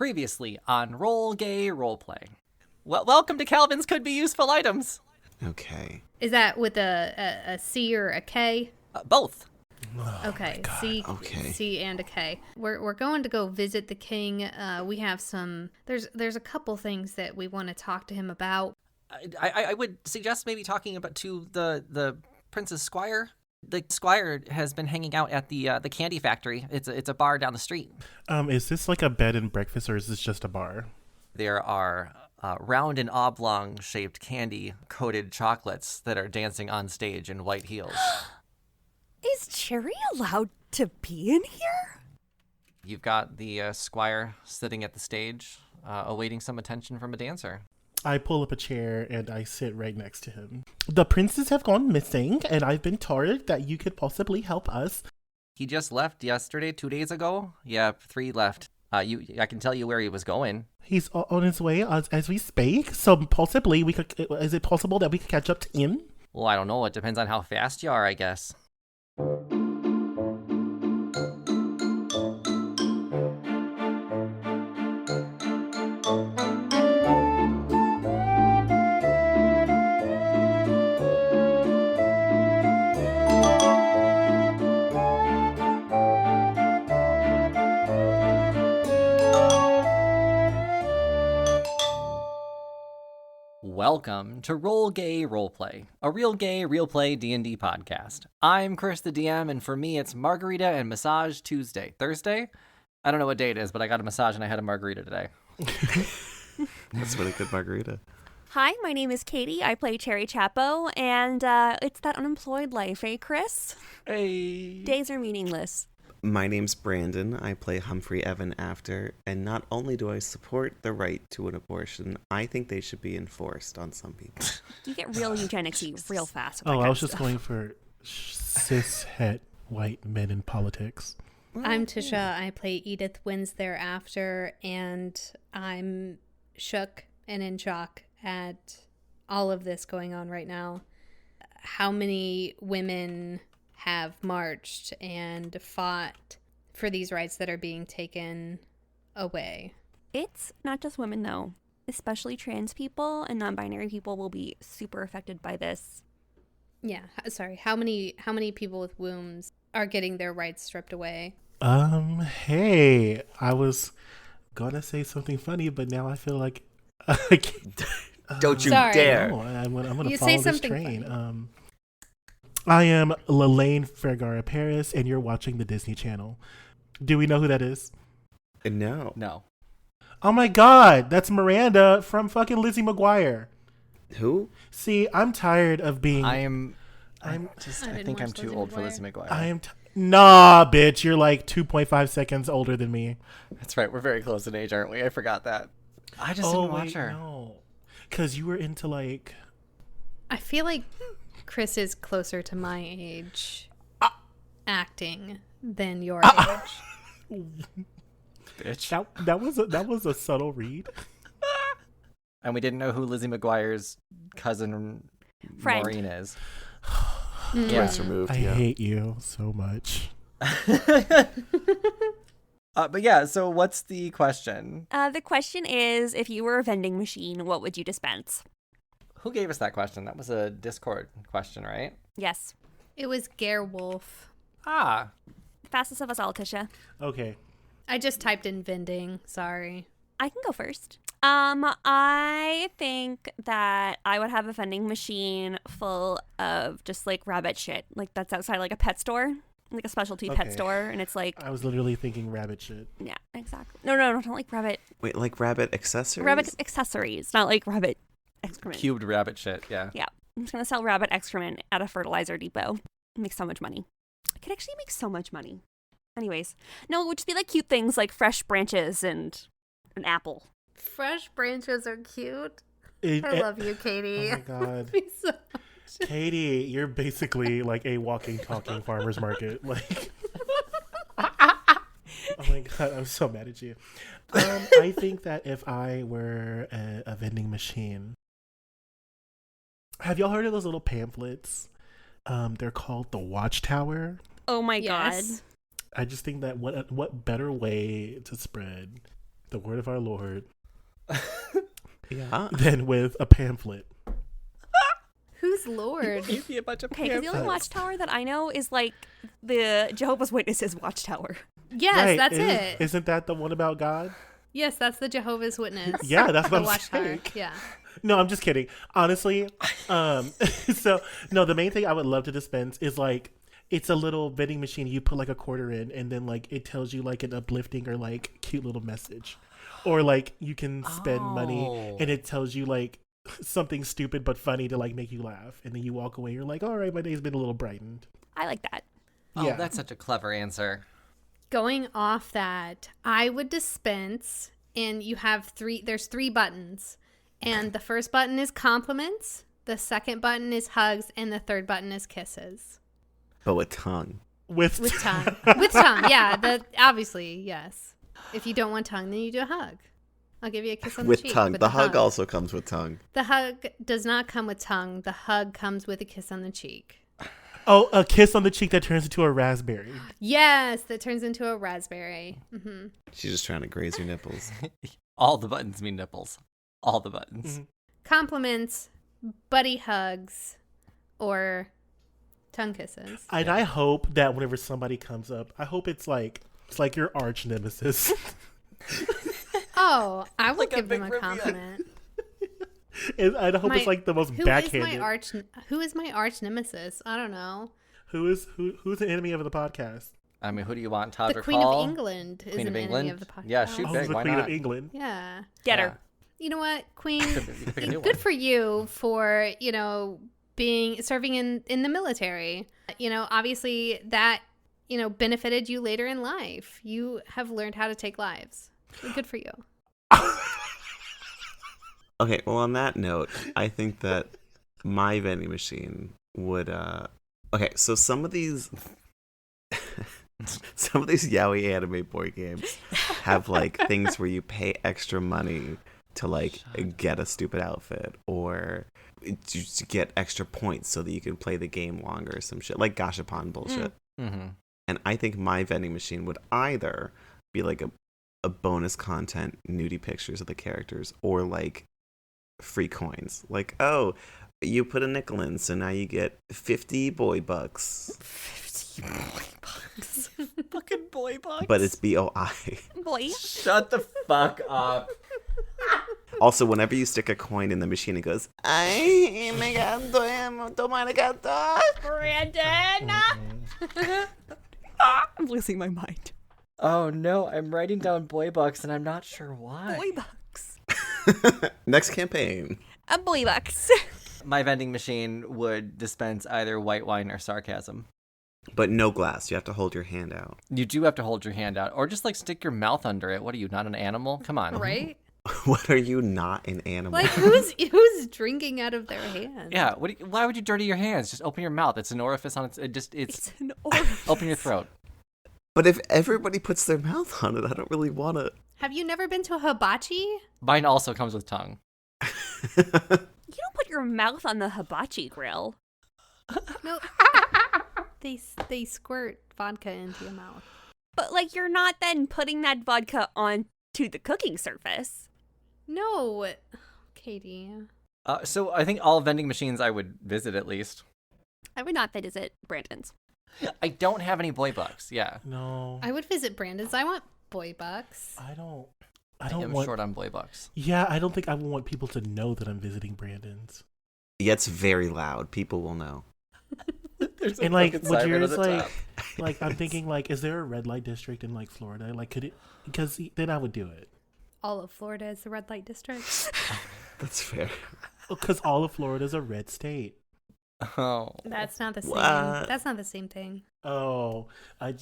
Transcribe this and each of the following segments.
Previously on Roll Gay Roleplay. Well, welcome to Calvin's Could Be Useful Items. Okay. Is that with a C or a K? Both. Okay, Okay. C and a K. We're going to go visit the king. We have some. There's a couple things that we want to talk to him about. I would suggest maybe talking about to the prince's squire. The squire has been hanging out at the candy factory. It's a bar down the street. Is this like a bed and breakfast, or is this just a bar? There are round and oblong shaped candy coated chocolates that are dancing on stage in white heels. Is Cherry allowed to be in here? You've got the squire sitting at the stage, awaiting some attention from a dancer. I pull up a chair and I sit right next to him. The princes have gone missing, and I've been told that you could possibly help us. He just left yesterday, 2 days ago. Yeah, 3 left. I can tell you where he was going. He's on his way as we speak, so possibly we could. Is it possible that we could catch up to him? Well, I don't know. It depends on how fast you are, I guess. Welcome to Roll Gay Roleplay, a real gay, real play D&D podcast. I'm Chris the DM, and for me it's Margarita and Massage Tuesday. Thursday? I don't know what day it is, but I got a massage and I had a margarita today. That's really good margarita. Hi, my name is Katie. I play Cherry Chapo, and it's that unemployed life, eh, Chris? Hey. Days are meaningless. My name's Brandon. I play Humphrey Evan After, and not only do I support the right to an abortion, I think they should be enforced on some people. You get real eugenics-y real fast. Oh, I was just going for cis-het white men in politics. I'm Tisha. I play Edith Wins Thereafter, and I'm shook and in shock at all of this going on right now. How many women have marched and fought for these rights that are being taken away? It's not just women, though. Especially trans people and non-binary people will be super affected by this. Yeah, sorry. How many people with wombs are getting their rights stripped away? Hey, I was gonna say something funny, but now I feel like I can't. Don't you Sorry. dare. No, I'm gonna You follow say this something train. funny. I am Lelaine Vergara Paris, and you're watching the Disney Channel. Do we know who that is? No. No. Oh my God, that's Miranda from fucking Lizzie McGuire. Who? See, I'm tired of being. I didn't think I'm watch too Lizzie old for McGuire. Lizzie McGuire. I am. Nah, bitch, you're like 2.5 seconds older than me. That's right. We're very close in age, aren't we? I forgot that. I just didn't watch her. No, because you were into like. I feel like Chris is closer to my age acting than your age. Bitch. That was a subtle read. And we didn't know who Lizzie McGuire's cousin Friend. Maureen is. Twice removed, I yeah. hate you so much. But yeah, so what's the question? The question is, if you were a vending machine, what would you dispense? Who gave us that question? That was a Discord question, right? Yes. It was Gerewolf. Ah. Fastest of us all, Tisha. Okay. I just typed in vending. Sorry. I can go first. I think that I would have a vending machine full of just like rabbit shit. Like that's outside like a pet store, like a specialty pet Okay. store. And it's like, I was literally thinking rabbit shit. yeah, exactly. No, not like rabbit. Wait, like rabbit accessories? Rabbit accessories, not like rabbit excrement. Cubed rabbit shit, yeah. Yeah. I'm just going to sell rabbit excrement at a fertilizer depot. Make so much money. I could actually make so much money. Anyways, no, it would just be like cute things like fresh branches and an apple. Fresh branches are cute. I I love you, Katie. Oh my God. Me so much. Katie, you're basically like a walking, talking farmer's market. Like, oh my God, I'm so mad at you. I think that if I were a vending machine, have y'all heard of those little pamphlets? They're called the Watchtower. Oh my Yes. God. I just think that what better way to spread the word of our Lord, Yeah. than with a pamphlet. Who's Lord? You see a bunch of Okay, because the only watchtower that I know is like the Jehovah's Witnesses watchtower. Yes, Right, that's it. Isn't that the one about God? Yes, that's the Jehovah's Witness. Yeah, that's The what I'm Watchtower. saying. Yeah. No, I'm just kidding. Honestly, so no, the main thing I would love to dispense is like it's a little vending machine. You put like a quarter in, and then like it tells you like an uplifting or like cute little message, or like you can spend money, and it tells you like something stupid but funny to like make you laugh, and then you walk away. You're like, all right, my day's been a little brightened. I like that. Oh, Yeah. that's such a clever answer. Going off that, I would dispense, and you have there's 3 buttons. And the first button is compliments, the second button is hugs, and the third button is kisses. But with tongue. With tongue. With tongue, yeah. Obviously, yes. If you don't want tongue, then you do a hug. I'll give you a kiss on the With cheek. tongue. with The hug also comes with tongue. The hug does not come with tongue. The hug comes with a kiss on the cheek. Oh, a kiss on the cheek that turns into a raspberry. Yes, that turns into a raspberry. Mm-hmm. She's just trying to graze your nipples. All the buttons mean nipples. All the buttons. Mhm. Compliments, buddy hugs, or tongue kisses. And I hope that whenever somebody comes up, I hope it's like your arch nemesis. Oh, I will Like a give them big a reveal. compliment. And I hope it's like the most Who backhanded. is my arch nemesis? I don't know. Who's the enemy of the podcast? I mean, who do you want? Todd The Queen Call? of England is Queen an of England? enemy of the podcast. Yeah, shoot Oh, big. the Why Queen not? of England. Yeah. Get Yeah. her. You know what, Queen? You could pick a new Good one. for you for, serving in the military. Obviously that, benefited you later in life. You have learned how to take lives. Good for you. Okay, well, on that note, I think that my vending machine would, okay, so some of these yaoi anime board games have, like, things where you pay extra money to, like, get a stupid outfit, or to get extra points so that you can play the game longer or some shit, like gashapon bullshit. Mm-hmm. And I think my vending machine would either be, like, a bonus content nudie pictures of the characters, or, like, free coins. Like, oh, you put a nickel in, so now you get 50 boy bucks. 50 boy bucks. Fucking boy bucks. But it's BOI. Boy. Shut the fuck up. Also, whenever you stick a coin in the machine, it goes, ay, me gato, toma el gato. Brandon! I'm losing my mind. Oh no, I'm writing down boy bucks and I'm not sure why. Boy bucks. Next campaign. A boy bucks. My vending machine would dispense either white wine or sarcasm. But no glass. You have to hold your hand out. You do have to hold your hand out, or just like stick your mouth under it. What are you, not an animal? Come on. Right? What are you, not an animal? Like who's drinking out of their hands? Yeah. Why would you dirty your hands? Just open your mouth. It's an orifice on its. It's an orifice. Open your throat. But if everybody puts their mouth on it, I don't really want to. Have you never been to a hibachi? Mine also comes with tongue. You don't put your mouth on the hibachi grill. No. They squirt vodka into your mouth. But, like, you're not then putting that vodka onto the cooking surface. No. Katie. So I think all vending machines I would visit at least. I would not visit Brandon's. I don't have any boy bucks. Yeah. No, I would visit Brandon's. I want boy bucks. I don't I'm want. short on boy bucks. Yeah, I don't think I want people to know that I'm visiting Brandon's. Yeah, it's very loud. People will know. And like, would yours like I'm thinking like, is there a red light district in like Florida? Like, could it? Because then I would do it. All of Florida is the red light district. That's fair. Because all of Florida is a red state. Oh. That's not the same. What? That's not the same thing. Oh, I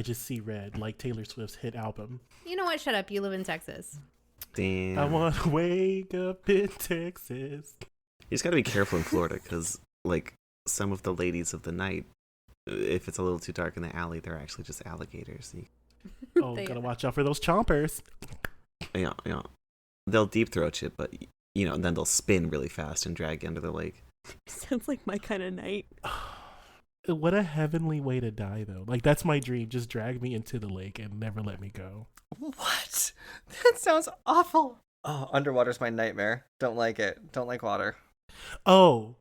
just see red, like Taylor Swift's hit album. You know what? Shut up. You live in Texas. Damn. I want to wake up in Texas. You just got to be careful in Florida because, like, some of the ladies of the night, if it's a little too dark in the alley, they're actually just alligators. Oh, They gotta are. watch out for those chompers. Yeah. They'll deep throat you, but, and then they'll spin really fast and drag you under the lake. Sounds like my kind of night. What a heavenly way to die, though. Like, that's my dream. Just drag me into the lake and never let me go. What? That sounds awful. Oh, underwater's my nightmare. Don't like it. Don't like water. Oh,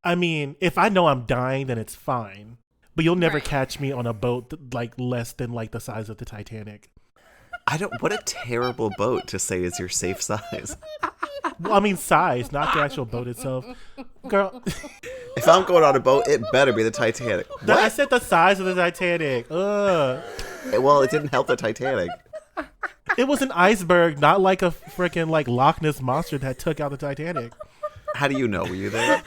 I mean, if I know I'm dying, then it's fine. But you'll never Right. catch me on a boat like less than like the size of the Titanic. What a terrible boat to say is your safe size. Well, I mean, size, not the actual boat itself. Girl, If I'm going on a boat, it better be the Titanic. I said the size of the Titanic. Ugh. Well, it didn't help the Titanic. It was an iceberg, not like a freaking like Loch Ness monster that took out the Titanic. How do you know? Were you there?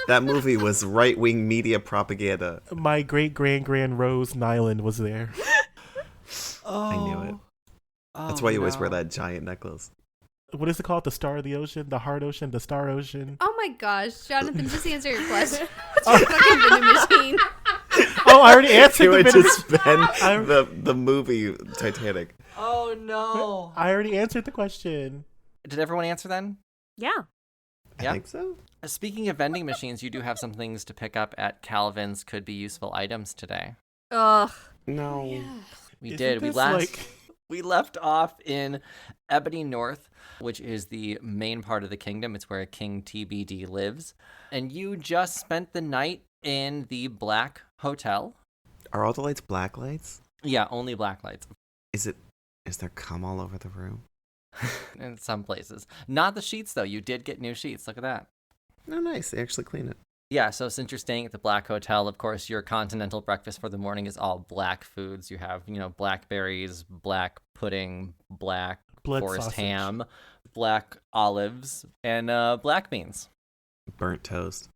That movie was right-wing media propaganda. My great grand Rose Nyland was there. Oh. I knew it. That's why you always wear that giant necklace. What is it called? The Star of the Ocean? The Heart Ocean? The Star Ocean? Oh my gosh, Jonathan, just answer your question. What's your fucking vending machine? Oh, I already answered You the would vending just spend I- the movie Titanic. Oh no. I already answered the question. Did everyone answer then? Yeah. I Yeah. think so. Speaking of vending machines, you do have some things to pick up at Calvin's Could Be Useful Items today. Ugh. No. We Isn't did. this We left off in Ebony North, which is the main part of the kingdom. It's where King TBD lives. And you just spent the night in the Black Hotel. Are all the lights black lights? Yeah, only black lights Is there cum all over the room? in some places. Not the sheets, though. You did get new sheets. Look at that. No, nice. They actually clean it. Yeah, so since you're staying at the Black Hotel, of course, your continental breakfast for the morning is all black foods. You have, blackberries, black pudding, black Blood forest sausage. ham, black olives, and black beans. Burnt toast.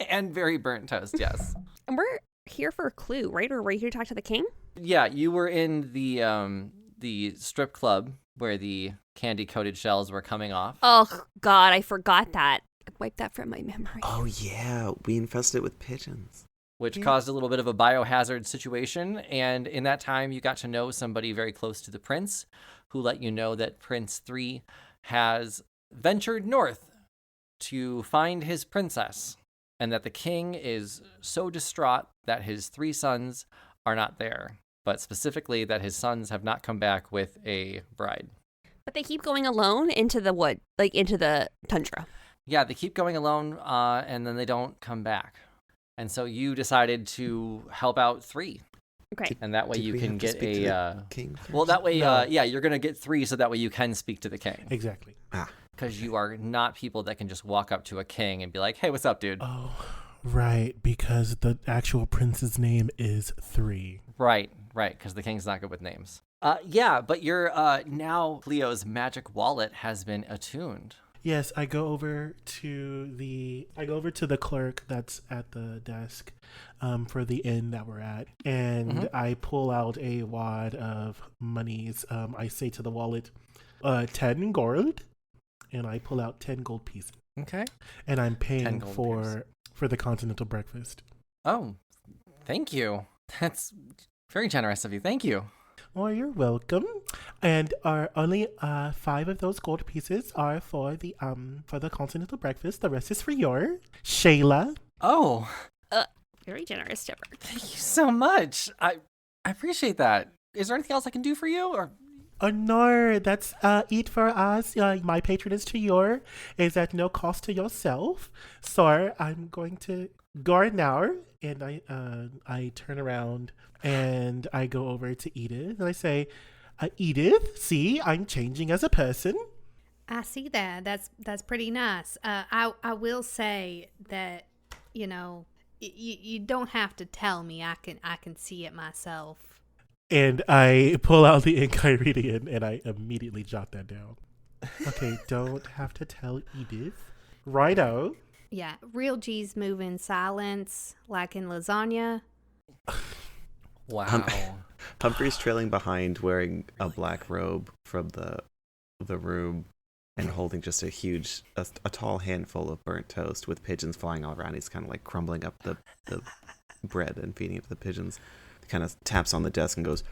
And very burnt toast, yes. And we're here for a clue, right? Or we're here to talk to the king? Yeah, you were in the strip club where the candy-coated shells were coming off. Oh, God, I forgot that. Wipe that from my memory. Oh, yeah. We infested it with pigeons. Which caused a little bit of a biohazard situation. And in that time, you got to know somebody very close to the prince who let you know that Prince 3 has ventured north to find his princess and that the king is so distraught that his 3 sons are not there, but specifically that his sons have not come back with a bride. But they keep going alone into the wood, like into the tundra. Yeah, they keep going alone and then they don't come back. And so you decided to help out 3. Okay. And that way Did you we can have to get speak to a the king first? well, that way No. you're going to get 3 so that way you can speak to the king. Exactly. Because you are not people that can just walk up to a king and be like, "Hey, what's up, dude?" Oh, right. Because the actual prince's name is 3. Right, because the king's not good with names. Yeah, but your now Cleo's magic wallet has been attuned. Yes, I go over to the clerk that's at the desk for the inn that we're at, and I pull out a wad of monies. I say to the wallet, 10 gold, and I pull out 10 gold pieces, Okay. and I'm 10 paying gold for the continental breakfast. Oh, thank you. That's very generous of you. Thank you. Oh, you're welcome. And only 5 of those gold pieces are for the continental breakfast. The rest is for your Shayla. Oh, Very generous, Tipper. thank you so much. I appreciate that. Is there anything else I can do for you? Or Oh no, that's eat for us. My patronage to your is at no cost to yourself. So I'm going to go now, and I turn around and I go over to Edith and I say, Edith, see, I'm changing as a person. I see that. That's pretty nice. I will say that, you don't have to tell me. I can see it myself. And I pull out the ink I read in, and I immediately jot that down. Okay, don't have to tell Edith. Righto. Yeah, real G's move in silence, like in lasagna. wow. Humphrey's trailing behind, wearing a black robe from the room, and holding just a tall handful of burnt toast with pigeons flying all around. He's kind of like crumbling up the bread and feeding it to the pigeons. He kind of taps on the desk and goes,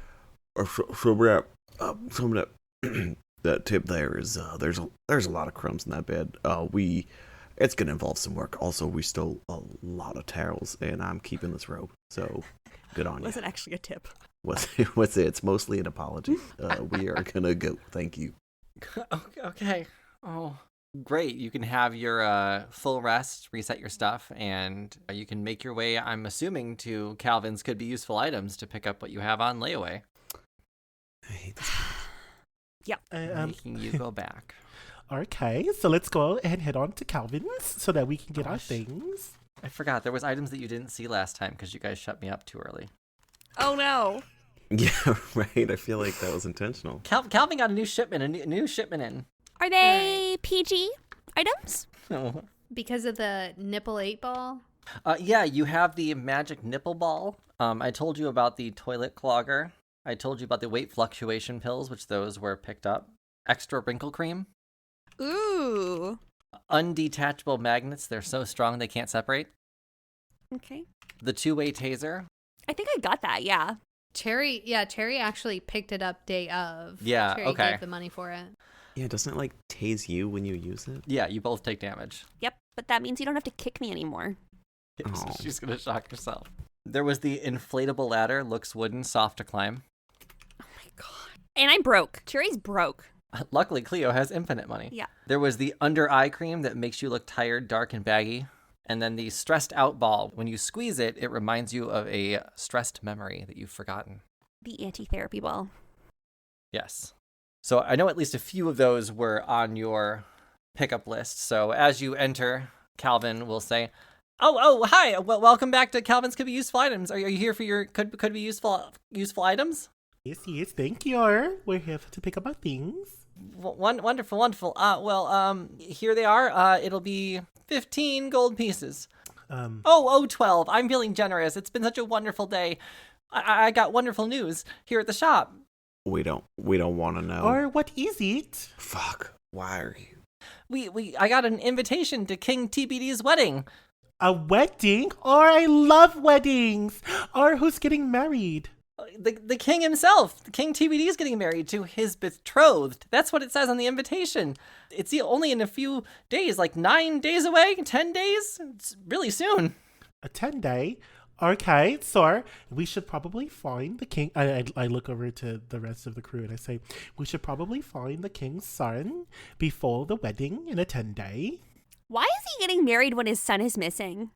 that tip there is there's a lot of crumbs in that bed. We It's gonna involve some work. Also, we stole a lot of tails, and I'm keeping this robe. So, good on you. Wasn't actually a tip. What's it? It's mostly an apology. We are gonna go. Thank you. Okay. Oh, great. You can have your full rest, reset your stuff, and you can make your way, I'm assuming, to Calvin's Could Be Useful Items to pick up what you have on layaway. I hate this. Yep. Making you go back. Okay, so let's go and head on to Calvin's so that we can get our Gosh. things. I forgot. There was items that you didn't see last time because you guys shut me up too early. Oh no. Yeah, right. I feel like that was intentional. Calvin got a new shipment in. Are they PG items? Oh. Because of the nipple 8-ball? Yeah, you have the magic nipple ball. I told you about the toilet clogger. I told you about the weight fluctuation pills, which those were picked up. Extra wrinkle cream. Ooh. Undetachable magnets. They're so strong they can't separate. Okay. The two-way taser. I think I got that, yeah. Cherry actually picked it up day of. Yeah, Cherry okay. gave the money for it. Yeah, doesn't it like tase you when you use it? Yeah, you both take damage. Yep, but that means you don't have to kick me anymore. Oh. She's going to shock herself. There was the inflatable ladder. Looks wooden, soft to climb. Oh my god. And I'm broke. Cherry's broke. Luckily, Cleo has infinite money. Yeah. There was the under eye cream that makes you look tired, dark, and baggy. And then the stressed out ball. When you squeeze it, it reminds you of a stressed memory that you've forgotten. The anti-therapy ball. Yes. So I know at least a few of those were on your pickup list. So as you enter, Calvin will say, Oh, hi. Well, welcome back to Calvin's Could Be Useful Items. Are you here for your could be useful items? Yes, thank you. We're here to pick up our things. Wonderful. Here they are. It'll be 15 gold pieces. 12. I'm feeling generous. It's been such a wonderful day. I got wonderful news here at the shop. We don't want to know. Or what is it? Fuck. Why are you? I got an invitation to King TBD's wedding. A wedding? Or I love weddings. Or who's getting married? The king himself, King TBD, is getting married to his betrothed. That's what it says on the invitation. It's only in a few days, like 9 days away, 10 days. It's really soon. A 10-day? Okay, so we should probably find the king. I look over to the rest of the crew and I say, we should probably find the king's son before the wedding in a 10-day. Why is he getting married when his son is missing?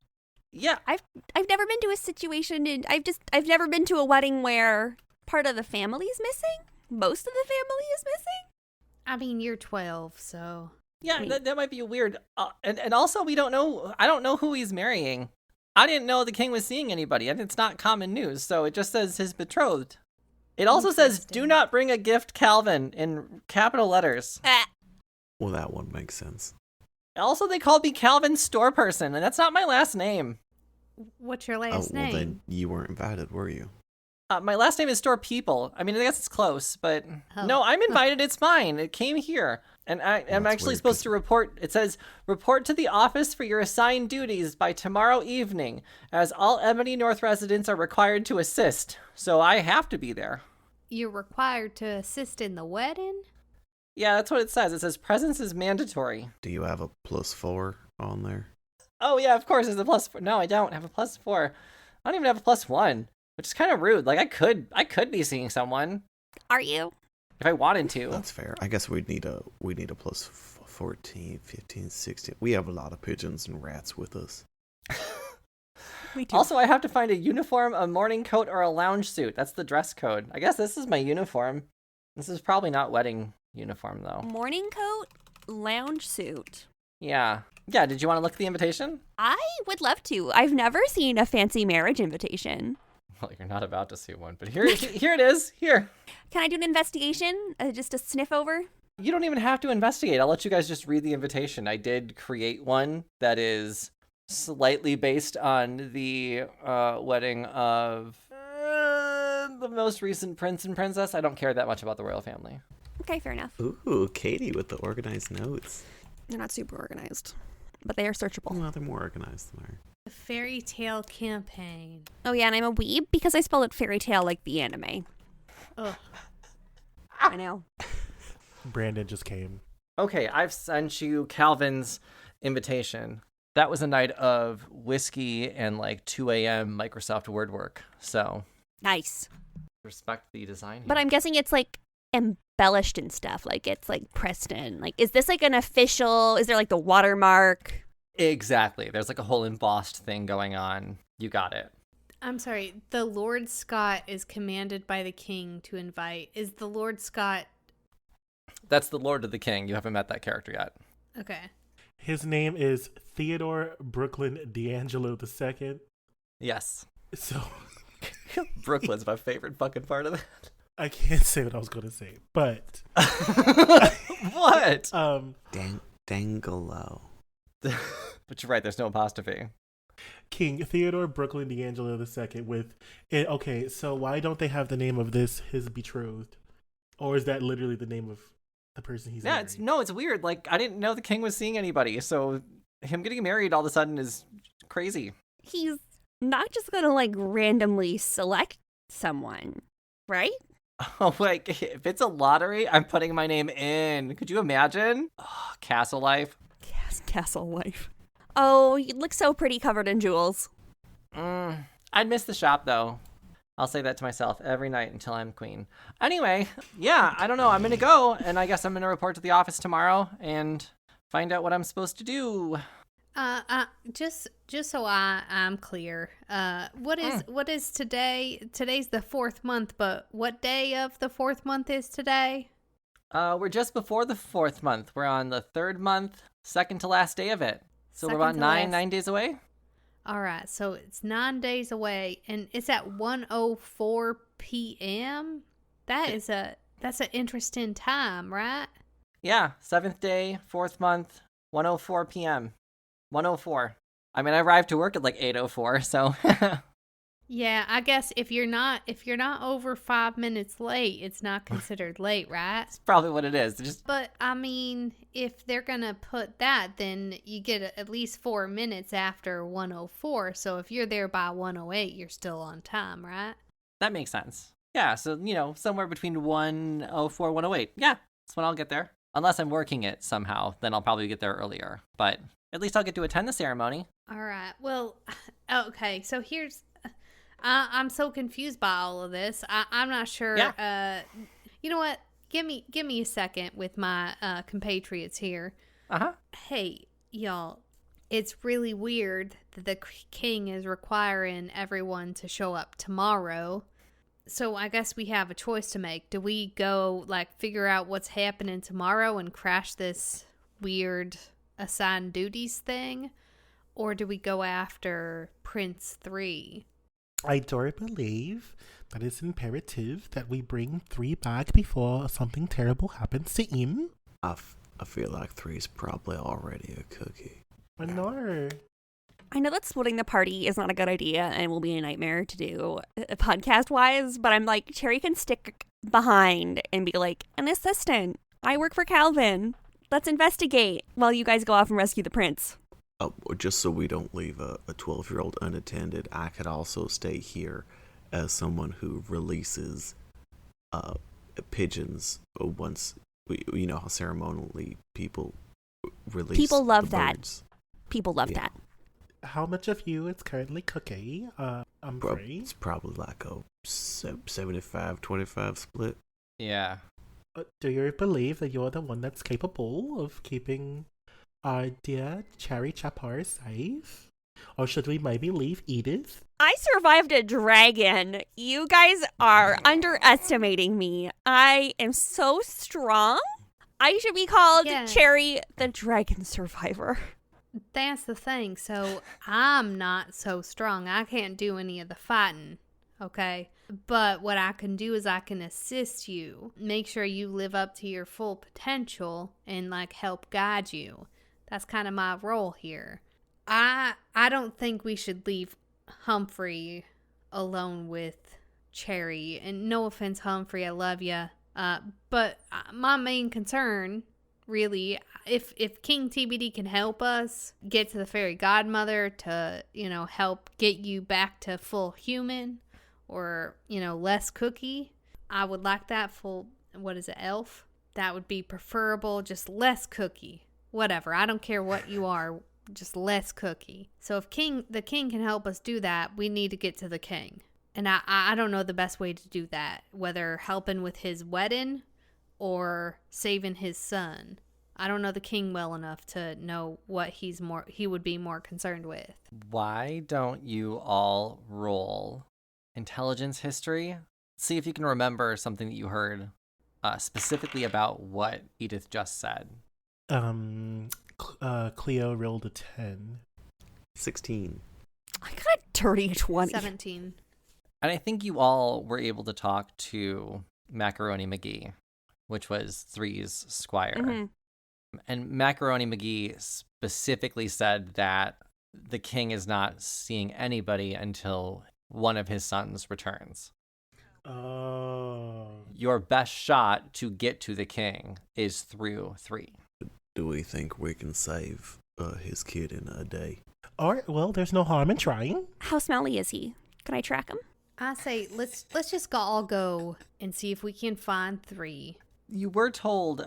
Yeah, I've never been to a situation, and I've never been to a wedding where part of the family is missing. Most of the family is missing. I mean, you're 12, so. yeah, that might be weird. And also, we don't know. I don't know who he's marrying. I didn't know the king was seeing anybody, and it's not common news. So it just says his betrothed. It also says, "Do not bring a gift, Calvin," in capital letters. Well, that one makes sense. Also, they called me Calvin Store Person, and that's not my last name. What's your last well, name? then you weren't invited, were you? My last name is Store People. I mean, I guess it's close, but Oh. no, I'm invited. It's mine. It came here. And I'm that's actually weird, supposed 'cause- to report. It says, report to the office for your assigned duties by tomorrow evening, as all Ebony North residents are required to assist. So I have to be there. You're required to assist in the wedding? Yeah, that's what it says. It says presence is mandatory. Do you have a +4 on there? Oh, yeah, of course, it's a +4. No, I don't have a +4. I don't even have a +1, which is kind of rude. Like, I could be seeing someone Are you? if I wanted to. That's fair. I guess we'd need a +14, 15, 16. We have a lot of pigeons and rats with us. We do. Also, I have to find a uniform, a morning coat, or a lounge suit. That's the dress code. I guess this is my uniform. This is probably not wedding uniform, though. Morning coat, lounge suit. Yeah. Yeah, did you want to look at the invitation? I would love to. I've never seen a fancy marriage invitation. Well, you're not about to see one, but here it is. Here. Can I do an investigation? Just a sniff over? You don't even have to investigate. I'll let you guys just read the invitation. I did create one that is slightly based on the wedding of the most recent prince and princess. I don't care that much about the royal family. Okay, fair enough. Ooh, Katie with the organized notes. They're not super organized, but they are searchable. Well, they're more organized than ours. The fairy tale campaign. Oh yeah, and I'm a weeb because I spelled it fairy tale like the anime. Ugh. I know. Brandon just came. Okay, I've sent you Calvin's invitation. That was a night of whiskey and like 2 a.m. Microsoft Word work. So Nice. respect the design. But I'm guessing it's like embellished and stuff. Like it's like pressed in. Like, is this like an official? Is there like the watermark? Exactly. There's like a whole embossed thing going on. You got it. I'm sorry. The Lord Scott is commanded by the king to invite. Is the Lord Scott... That's the Lord of the King. You haven't met that character yet. Okay. His name is Theodore Brooklyn D'Angelo II. Yes. So Brooklyn's my favorite fucking part of it. I can't say what I was going to say, but What? Dangelo. But you're right. There's no apostrophe. King Theodore Brooklyn D'Angelo II with it. Okay, so why don't they have the name of this his betrothed, or is that literally the name of the person he's Yeah, married? it's weird. Like, I didn't know the king was seeing anybody, so him getting married all of a sudden is crazy. He's not just gonna like randomly select someone, right? Oh, like, if it's a lottery, I'm putting my name in. Could you imagine? Oh, castle life. Castle life. Oh, you look so pretty covered in jewels. I'd miss the shop, though. I'll say that to myself every night until I'm queen. Anyway, yeah, I don't know. I'm going to go, and I guess I'm going to report to the office tomorrow and find out what I'm supposed to do. Just so I'm clear, what is today? Today's the 4th month, but what day of the 4th month is today? We're just before the 4th month. We're on the 3rd month, second to last day of it. So we're about nine days away. All right, so it's 9 days away, and it's at 1:04 p.m. That's an interesting time, right? Yeah, 7th day, 4th month, 1:04 p.m. 1:04. I mean, I arrived to work at like 8:04, so Yeah, I guess if you're not over 5 minutes late, it's not considered late, right? that's probably what it is. Just But I mean, if they're gonna put that, then you get at least 4 minutes after 1:04. So if you're there by 1:08, you're still on time, right? that makes sense. Yeah, so somewhere between 1:04 1:08. Yeah, that's when I'll get there. Unless I'm working it somehow, then I'll probably get there earlier. But at least I'll get to attend the ceremony. All right. Well, okay. So here's, I'm so confused by all of this. I'm not sure. Yeah. You know what? Give me a second with my compatriots here. Uh-huh. Hey, y'all. It's really weird that the king is requiring everyone to show up tomorrow. So I guess we have a choice to make. Do we go, figure out what's happening tomorrow and crash this weird assigned duties thing? Or do we go after Prince 3? I do believe that it's imperative that we bring 3 back before something terrible happens to him. I feel like 3's probably already a cookie. But no. I know that splitting the party is not a good idea and will be a nightmare to do podcast-wise, but I'm like, Cherry can stick behind and be like, an assistant. I work for Calvin. Let's investigate while you guys go off and rescue the prince. Just so we don't leave a 12-year-old unattended, I could also stay here as someone who releases pigeons once, you know how ceremonially people release People love the that. birds. People love Yeah. that. How much of you is currently cookie? I'm free. It's probably like a 75-25 split. Yeah. Do you believe that you're the one that's capable of keeping our dear Cherry Chapar safe? Or should we maybe leave Edith? I survived a dragon. You guys are underestimating me. I am so strong. I should be called Yeah. Cherry the Dragon Survivor. That's the thing. So I'm not so strong. I can't do any of the fighting. Okay. But what I can do is I can assist you, make sure you live up to your full potential, and help guide you. That's kind of my role here. I don't think we should leave Humphrey alone with Cherry. And no offense, Humphrey, I love you. But my main concern, really, if King TBD can help us get to the fairy godmother to, help get you back to full human or, less cookie, I would like that full, what is it, elf? that would be preferable, just less cookie. Whatever, I don't care what you are, just less cookie. So if the king can help us do that, we need to get to the king. And I don't know the best way to do that, whether helping with his wedding or saving his son. I don't know the king well enough to know what he would be more concerned with. Why don't you all roll intelligence history? See if you can remember something that you heard specifically about what Edith just said. Cleo rolled a 10. 16. I got a dirty 20. 17. And I think you all were able to talk to Macaroni McGee, which was 3's squire. Mm-hmm. And Macaroni McGee specifically said that the king is not seeing anybody until one of his sons returns. Oh. Your best shot to get to the king is through 3. Do we think we can save his kid in a day? All right, well, there's no harm in trying. How smelly is he? Can I track him? I say let's just all go and see if we can find 3. You were told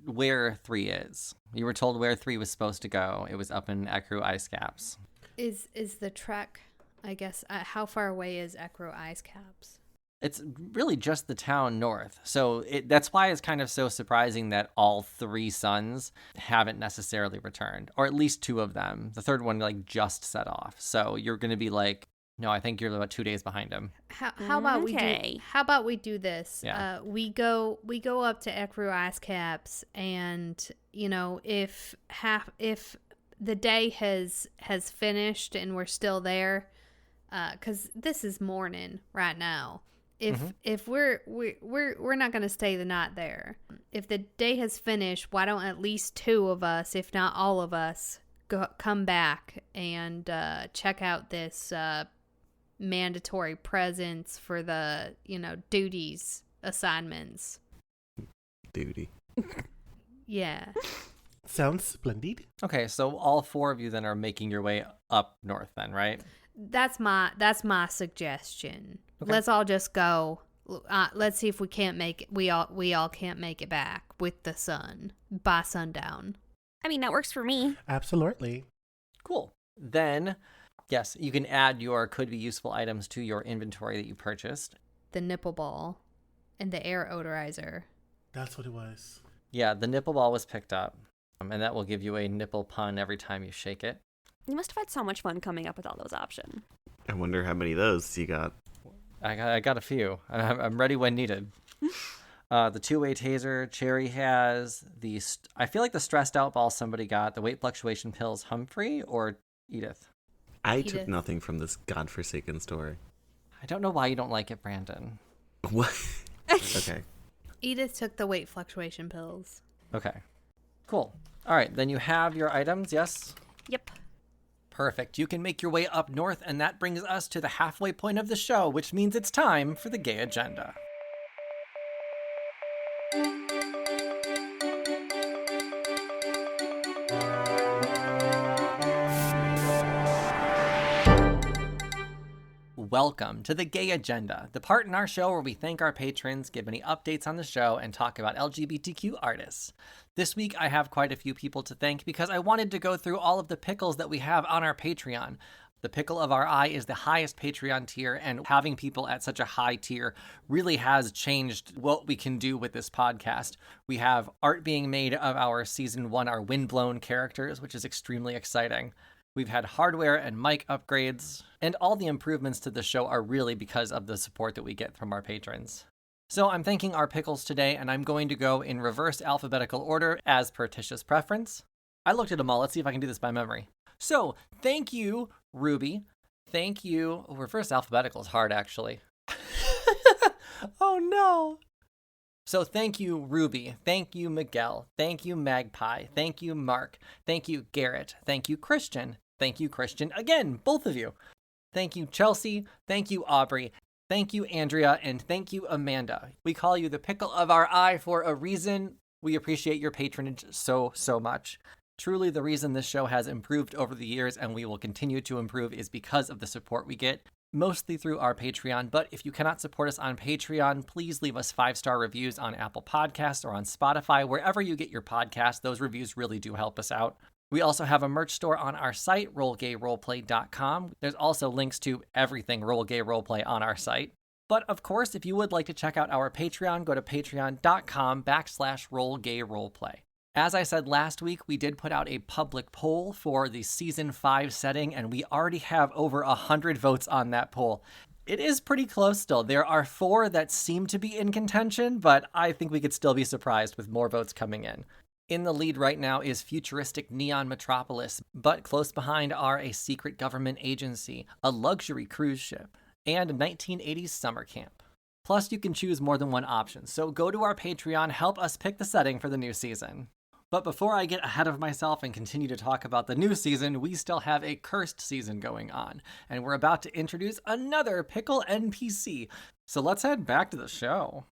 where 3 is. You were told where 3 was supposed to go. It was up in Ekru Ice Caps. Is the trek, I guess, how far away is Ekro Ice Caps? It's really just the town north. So that's why it's kind of so surprising that all 3 sons haven't necessarily returned, or at least 2 of them. The third one just set off. So you're going to be no, I think you're about 2 days behind him. How about Okay. how about we do this? Yeah. We go up to Ekru Ice Caps, and if the day has finished and we're still there, because this is morning right now. If we're not going to stay the night there. If the day has finished, why don't at least 2 of us, if not all of us, come back and check out this mandatory presence for the duties assignments. Duty. Yeah. Sounds splendid. Okay, so all 4 of you then are making your way up north then, right? That's my suggestion. Okay. Let's all just go. Let's see if we can't make it. We all can't make it back with the sun by sundown. I mean, that works for me. Absolutely. Cool. Then, yes, you can add your could be useful items to your inventory that you purchased. The nipple ball and the air odorizer. That's what it was. Yeah, the nipple ball was picked up, and that will give you a nipple pun every time you shake it. You must have had so much fun coming up with all those options. I wonder how many of those you got. I got a few. I'm ready when needed. The 2-way taser Cherry has. I feel like the stressed out ball somebody got. The weight fluctuation pills Humphrey or Edith. I Edith. took nothing from this godforsaken story. I don't know why you don't like it, Brandon. What? Okay. Edith took the weight fluctuation pills. Okay. Cool. All right, then you have your items, yes? Yep. Perfect. You can make your way up north, and that brings us to the halfway point of the show, which means it's time for the gay agenda. Welcome to the Gay Agenda, the part in our show where we thank our patrons, give any updates on the show, and talk about LGBTQ artists. This week, I have quite a few people to thank because I wanted to go through all of the pickles that we have on our Patreon. The Pickle of Our Eye is the highest Patreon tier, and having people at such a high tier really has changed what we can do with this podcast. We have art being made of our Season 1, our Windblown characters, which is extremely exciting. We've had hardware and mic upgrades, and all the improvements to the show are really because of the support that we get from our patrons. So I'm thanking our pickles today, and I'm going to go in reverse alphabetical order as per Tisha's preference. I looked at them all. Let's see if I can do this by memory. So, thank you, Ruby. Thank you. Oh, reverse alphabetical is hard, actually. Oh, no. So thank you, Ruby. Thank you, Miguel. Thank you, Magpie. Thank you, Mark. Thank you, Garrett. Thank you, Christian. Thank you, Christian. Again, both of you. Thank you, Chelsea. Thank you, Aubrey. Thank you, Andrea. And thank you, Amanda. We call you the Pickle of Our Eye for a reason. We appreciate your patronage so, so much. Truly, the reason this show has improved over the years and we will continue to improve is because of the support we get. mostly through our Patreon. But if you cannot support us on Patreon, please leave us 5-star reviews on Apple Podcasts or on Spotify. Wherever you get your podcast, those reviews really do help us out. We also have a merch store on our site, rollgayroleplay.com. There's also links to everything Roll Gay Roleplay on our site. But of course, if you would like to check out our Patreon, go to patreon.com/rollgayroleplay. As I said last week, we did put out a public poll for the Season 5 setting, and we already have over 100 votes on that poll. It is pretty close still. There are 4 that seem to be in contention, but I think we could still be surprised with more votes coming in. In the lead right now is futuristic Neon Metropolis, but close behind are a secret government agency, a luxury cruise ship, and a 1980s summer camp. Plus, you can choose more than one option, so go to our Patreon, help us pick the setting for the new season. But before I get ahead of myself and continue to talk about the new season, we still have a cursed season going on, and we're about to introduce another pickle NPC. So let's head back to the show.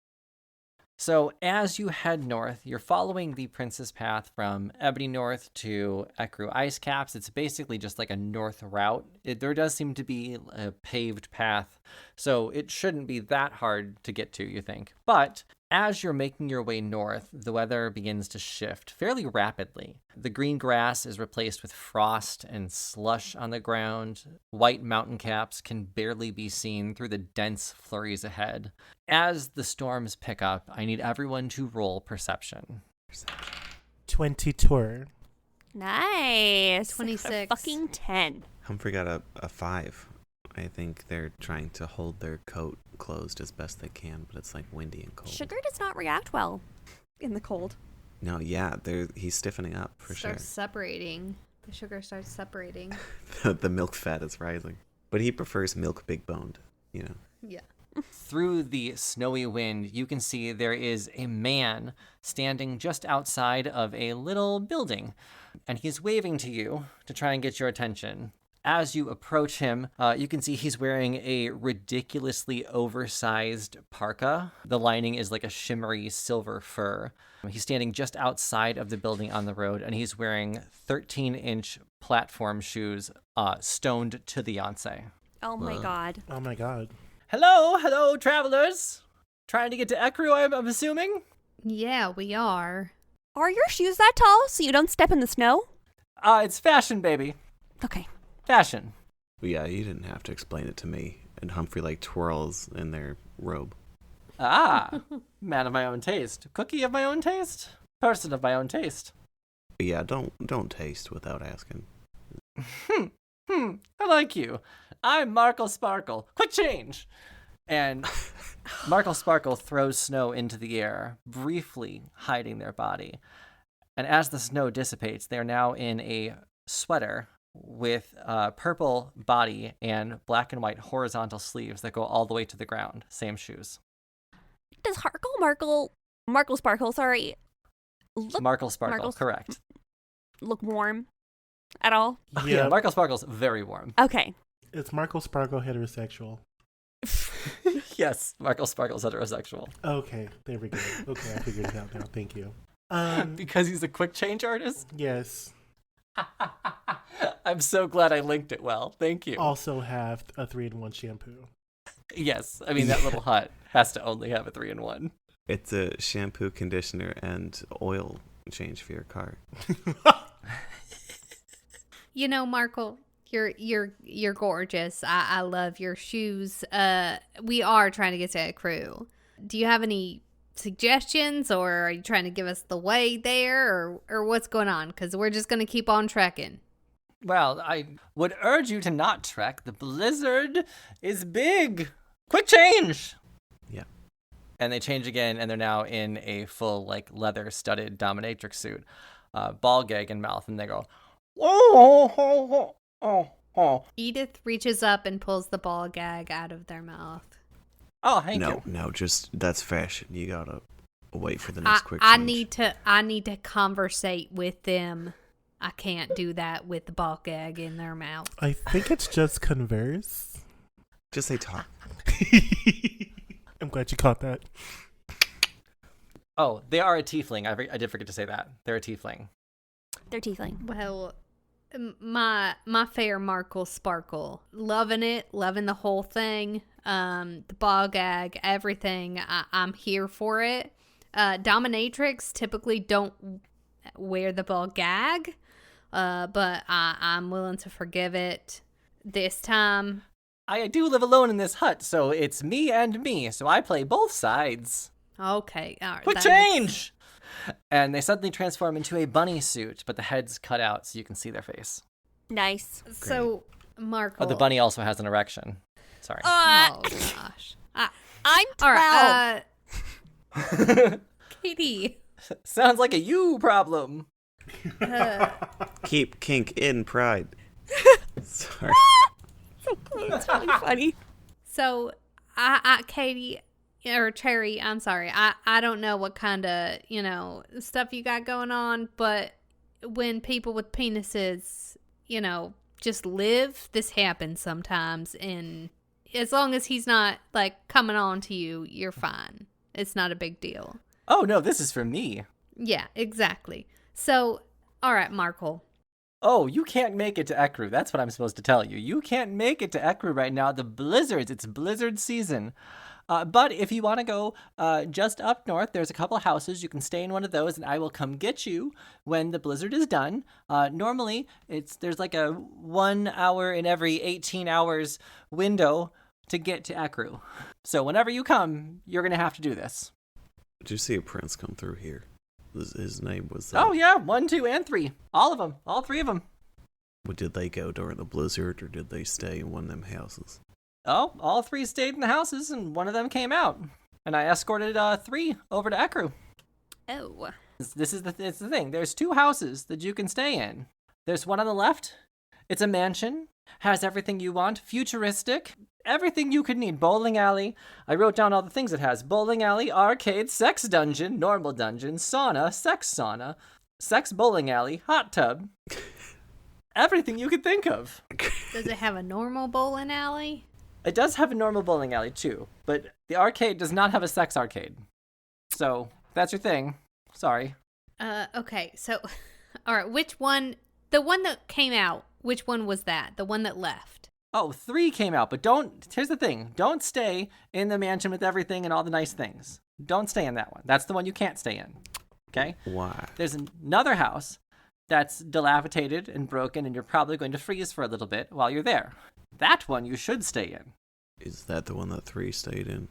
So as you head north, you're following the Princess Path from Ebony North to Ecru Ice Caps. It's basically just like a north route. There does seem to be a paved path, so it shouldn't be that hard to get to, you think. But as you're making your way north, the weather begins to shift fairly rapidly. The green grass is replaced with frost and slush on the ground. White mountain caps can barely be seen through the dense flurries ahead. As the storms pick up, I need everyone to roll perception. 22. Nice. 26. A fucking 10. Humphrey got a 5. I think they're trying to hold their coat closed as best they can, but it's like windy and cold. Sugar does not react well in the cold. No, yeah, he's stiffening up for sure. Starts separating. The sugar starts separating. The milk fat is rising. But he prefers milk big boned, you know. Yeah. Through the snowy wind, you can see there is a man standing just outside of a little building, and he's waving to you to try and get your attention. As you approach him, you can see he's wearing a ridiculously oversized parka. The lining is like a shimmery silver fur. He's standing just outside of the building on the road, and he's wearing 13-inch platform shoes, stoned to the once. Oh my god. Oh my god. Hello, travelers. Trying to get to Ecru, I'm assuming? Yeah, we are. Are your shoes that tall so you don't step in the snow? It's fashion, baby. Okay. Fashion. But yeah, you didn't have to explain it to me. And Humphrey like twirls in their robe. Ah, man of my own taste. Cookie of my own taste. Person of my own taste. But yeah, don't taste without asking. I like you. I'm Markle Sparkle. Quick change. And Markle Sparkle throws snow into the air, briefly hiding their body. And as the snow dissipates, they're now in a sweater with a purple body and black and white horizontal sleeves that go all the way to the ground. Same shoes. Does Markle Sparkle, sorry, Markle Sparkle, correct. look warm at all? Oh, yeah, Markle Sparkle's very warm. Okay. It's Markle Sparkle heterosexual. Yes, Markle Sparkle's heterosexual. Okay, there we go. Okay, I figured it out now. Thank you. Because he's a quick change artist? Yes. I'm so glad I linked it well. Thank you. Also have a 3-in-1 shampoo. Yes, I mean, that little hut has to only have a 3-in-1. It's a shampoo, conditioner, and oil change for your car. You know, Markle, you're gorgeous. I love your shoes. We are trying to get to a crew. Do you have any suggestions, or are you trying to give us the way there, or what's going on? Because we're just going to keep on trekking. Well, I would urge you to not trek. The blizzard is big. Quick change! Yeah. And they change again, and they're now in a full, like, leather-studded dominatrix suit, ball gag in mouth, and they go, oh. Edith reaches up and pulls the ball gag out of their mouth. Oh, thank you. No, just that's fashion. You gotta wait for the next quick I change. need to conversate with them. I can't do that with the ball gag in their mouth. I think it's just converse. Just say talk. I'm glad you caught that. Oh, they are a tiefling. I did forget to say that. They're a tiefling. They're tiefling. Well, My fair Markle Sparkle. Loving it. Loving the whole thing. The ball gag, everything. I'm here for it. Dominatrix typically don't wear the ball gag, but I'm willing to forgive it this time. I do live alone in this hut, so it's me and me, so I play both sides. Okay. All right. Quick change! And they suddenly transform into a bunny suit, but the head's cut out so you can see their face. Nice. So, Markle. Oh, the bunny also has an erection. Sorry. Oh, gosh. I'm 12. All right. Katie. Sounds like a you problem. Keep kink in pride. Sorry. It's really funny. So, Katie, or Cherry, I'm sorry. I don't know what kind of, stuff you got going on, but when people with penises, just live, this happens sometimes. And as long as he's not, coming on to you, you're fine. It's not a big deal. Oh, no, this is for me. Yeah, exactly. So, all right, Markle. Oh, you can't make it to Ekru. That's what I'm supposed to tell you. You can't make it to Ekru right now. The blizzards. It's blizzard season. But if you want to go just up north, there's a couple of houses. You can stay in one of those, and I will come get you when the blizzard is done. Normally, there's like a 1 hour in every 18 hours window to get to Ekru. So whenever you come, you're going to have to do this. Did you see a prince come through here? His name was... Oh, yeah. 1, 2, and 3. All of them. All 3 of them. Well, did they go during the blizzard, or did they stay in one of them houses? Oh, all 3 stayed in the houses, and one of them came out. And I escorted 3 over to Ekru. Oh. It's the thing. There's 2 houses that you can stay in. There's one on the left. It's a mansion. Has everything you want. Futuristic. Everything you could need. Bowling alley. I wrote down all the things it has. Bowling alley, arcade, sex dungeon, normal dungeon, sauna, sex bowling alley, hot tub. Everything you could think of. Does it have a normal bowling alley? It does have a normal bowling alley, too. But the arcade does not have a sex arcade. So, that's your thing. Sorry. Okay, so, all right, which one, the one that came out, which one was that? The one that left? Oh, 3 came out, but here's the thing. Don't stay in the mansion with everything and all the nice things. Don't stay in that one. That's the one you can't stay in. Okay? Why? There's another house that's dilapidated and broken, and you're probably going to freeze for a little bit while you're there. That one you should stay in. Is that the one that 3 stayed in?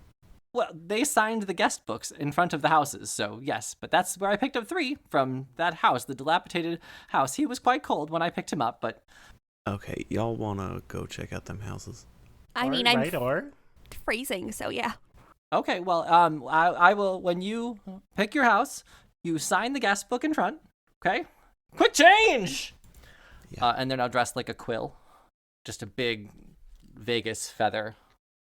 Well, they signed the guest books in front of the houses, so yes, but that's where I picked up 3 from that house, the dilapidated house. He was quite cold when I picked him up, but... Okay, y'all wanna go check out them houses? I mean, I'm or? freezing, so yeah. Okay, well, I will, when you pick your house, you sign the guest book in front, okay? Quick change! Yeah. And they're now dressed like a quill, just a big Vegas feather.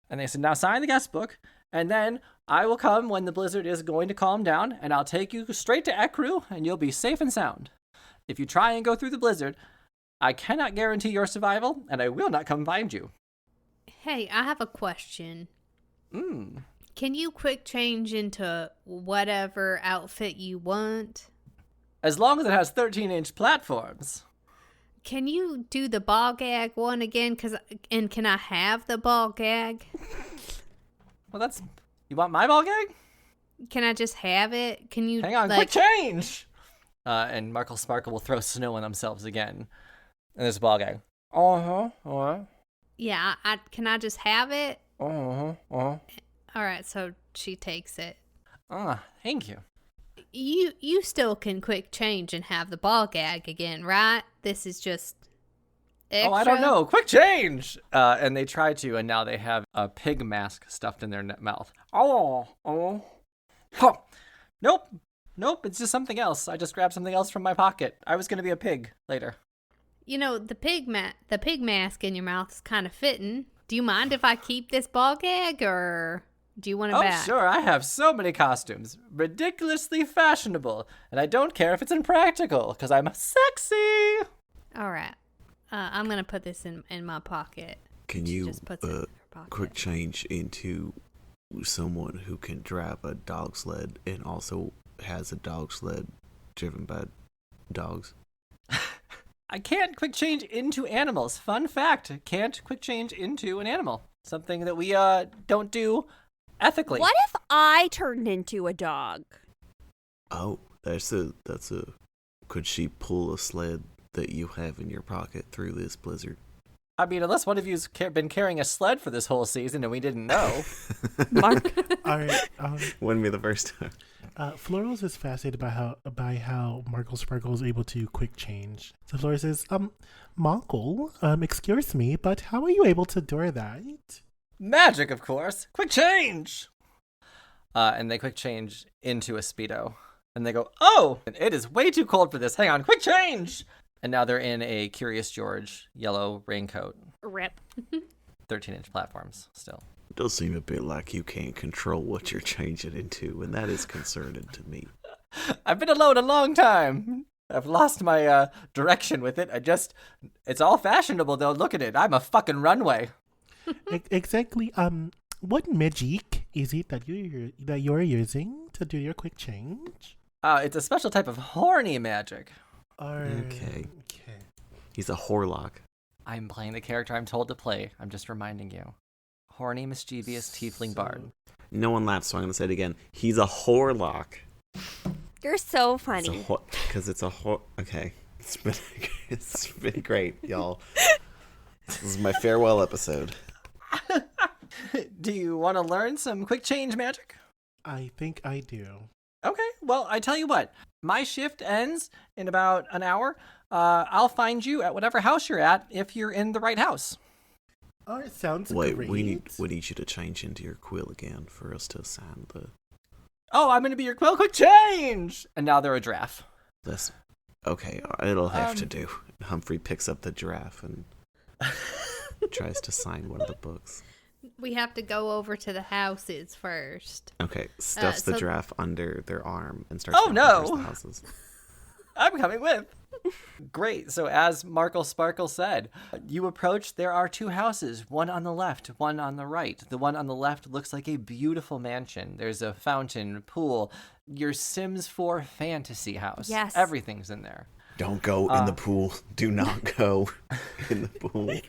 And they said, now sign the guest book, and then I will come when the blizzard is going to calm down, and I'll take you straight to Ekru, and you'll be safe and sound. If you try and go through the blizzard, I cannot guarantee your survival, and I will not come find you. Hey, I have a question. Hmm. Can you quick change into whatever outfit you want? As long as it has 13-inch platforms. Can you do the ball gag one again? And can I have the ball gag? Well, you want my ball gag? Can I just have it? Can you... Hang on, quick change! And Markle Sparkle will throw snow on themselves again. And there's a ball gag. Uh-huh. Yeah, can I just have it? Uh-huh. All right, so she takes it. Thank you. You still can quick change and have the ball gag again, right? This is just extra. Oh, I don't know. Quick change! And they try to, and now they have a pig mask stuffed in their mouth. Oh. Huh. Nope, it's just something else. I just grabbed something else from my pocket. I was going to be a pig later. The pig mask in your mouth is kind of fitting. Do you mind if I keep this ball gag, or do you want it back? Oh, sure. I have so many costumes. Ridiculously fashionable. And I don't care if it's impractical, because I'm sexy. All right. I'm going to put this in my pocket. Can She you just puts it in her pocket. quick change into someone who can drive a dog sled and also has a dog sled driven by dogs? I can't quick change into animals. Fun fact, can't quick change into an animal. Something that we don't do ethically. What if I turned into a dog? Oh, that's a. Could she pull a sled that you have in your pocket through this blizzard? I mean, unless one of you's been carrying a sled for this whole season and we didn't know. Mark. All right. Wouldn't be the first time. Florals is fascinated by how Markle Sparkle is able to quick change. So Flora says, Markle, excuse me, but how are you able to do that? Magic, of course. Quick change! And they quick change into a Speedo. And they go, oh, it is way too cold for this. Hang on, quick change! And now they're in a Curious George yellow raincoat. Rip. 13-inch platforms still. It does seem a bit like you can't control what you're changing into, and that is concerning to me. I've been alone a long time. I've lost my direction with it. It's all fashionable though. Look at it. I'm a fucking runway. Exactly. What magic is it that you're using to do your quick change? It's a special type of horny magic. Okay. He's a Horlock. I'm playing the character I'm told to play. I'm just reminding you. Horny, mischievous, tiefling bard. No one laughs, so I'm going to say it again. He's a Horlock. You're so funny. Because it's a Okay. It's been great, y'all. This is my farewell episode. Do you want to learn some quick change magic? I think I do. Okay, well, I tell you what. My shift ends in about an hour. I'll find you at whatever house you're at if you're in the right house. Oh, it sounds Wait, great. we need you to change into your quill again for us to assign the... Oh, I'm going to be your quill. Quick change! And now they're a giraffe. That's... Okay, it'll have to do. Humphrey picks up the giraffe and tries to sign one of the books. We have to go over to the houses first. Okay, stuffs the giraffe under their arm and starts Oh, walking no. towards the houses. I'm coming with. Great. So as Markle Sparkle said, you approach, there are two houses, one on the left, one on the right. The one on the left looks like a beautiful mansion. There's a fountain, pool, your Sims 4 fantasy house. Yes. Everything's in there. Don't go in the pool. Do not go in the pool.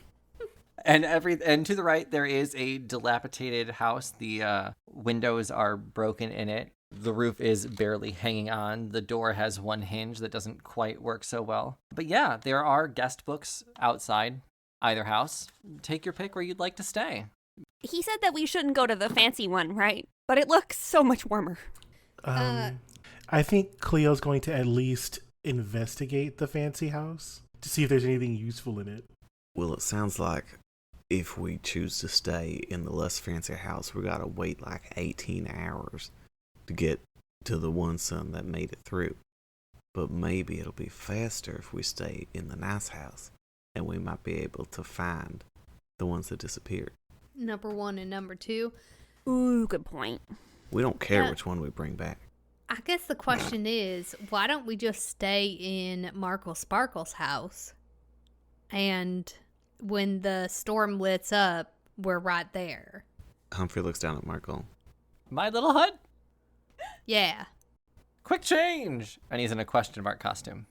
And to the right, there is a dilapidated house. The windows are broken in it. The roof is barely hanging on. The door has one hinge that doesn't quite work so well. But yeah, there are guest books outside either house. Take your pick where you'd like to stay. He said that we shouldn't go to the fancy one, right? But it looks so much warmer. I think Cleo's going to at least investigate the fancy house to see if there's anything useful in it. Well, it sounds like if we choose to stay in the less fancy house, we gotta wait like 18 hours to get to the one son that made it through. But maybe it'll be faster if we stay in the nice house, and we might be able to find the ones that disappeared. Number 1 and number 2. Ooh, good point. We don't care which one we bring back. I guess the question is, why don't we just stay in Markle Sparkle's house? And when the storm lifts up, we're right there. Humphrey looks down at Markle. My little hut? Yeah. Quick change! And he's in a question mark costume.